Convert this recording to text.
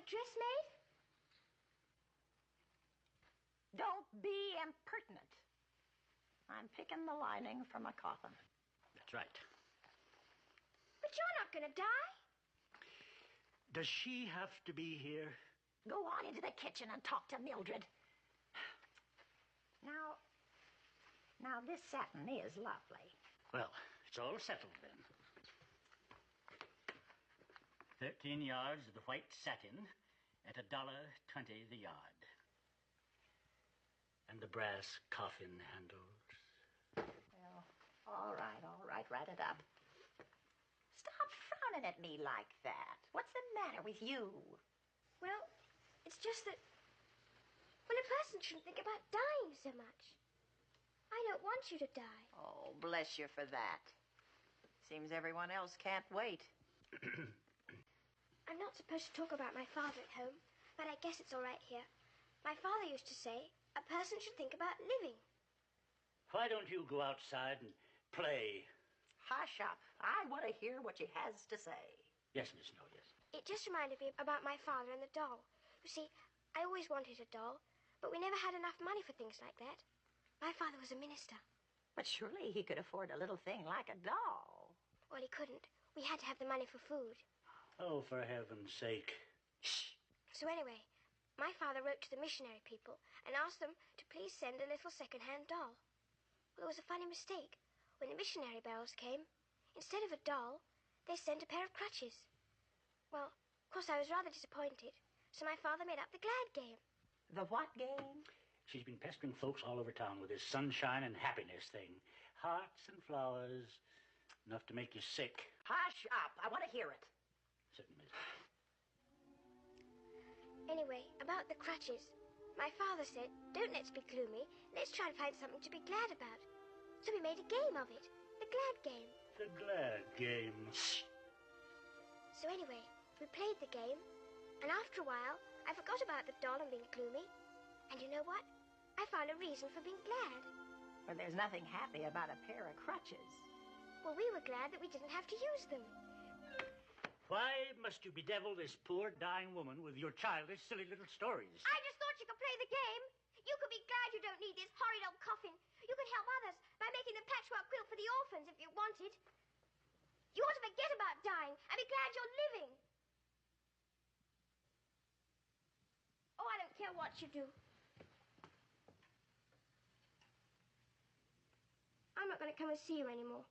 dressmaid? Don't be impertinent. I'm picking the lining from a coffin. That's right. But you're not going to die. Does she have to be here? Go on into the kitchen and talk to Mildred. Now this satin is lovely. Well, it's all settled then. 13 yards of the white satin at $1.20 the yard. And the brass coffin handles. Well, all right, write it up. Stop frowning at me like that. What's the matter with you? Well, it's just that, well, a person shouldn't think about dying so much. I don't want you to die. Oh, bless you for that. Seems everyone else can't wait. I'm not supposed to talk about my father at home, but I guess it's all right here. My father used to say, a person should think about living. Why don't you go outside and play? Hush up. I want to hear what she has to say. Yes, Miss Snow, yes. It just reminded me about my father and the doll. You see, I always wanted a doll, but we never had enough money for things like that. My father was a minister. But surely he could afford a little thing like a doll. Well, he couldn't. We had to have the money for food. Oh, for heaven's sake. Shh. So anyway, my father wrote to the missionary people and asked them to please send a little second-hand doll. Well, there was a funny mistake. When the missionary barrels came, instead of a doll, they sent a pair of crutches. Well, of course, I was rather disappointed, so my father made up the glad game. The what game? She's been pestering folks all over town with this sunshine and happiness thing. Hearts and flowers, enough to make you sick. Hush up. I want to hear it. Certainly, Miss. Anyway, about the crutches, my father said, don't let's be gloomy, let's try and find something to be glad about. So we made a game of it, the glad game. The glad game. So anyway, we played the game, and after a while, I forgot about the doll and being gloomy. And you know what? I found a reason for being glad. Well, there's nothing happy about a pair of crutches. Well, we were glad that we didn't have to use them. Why must you bedevil this poor dying woman with your childish, silly little stories? I just thought you could play the game. You could be glad you don't need this horrid old coffin. You could help others by making the patchwork quilt for the orphans if you wanted. You ought to forget about dying and be glad you're living. Oh, I don't care what you do. I'm not going to come and see you anymore.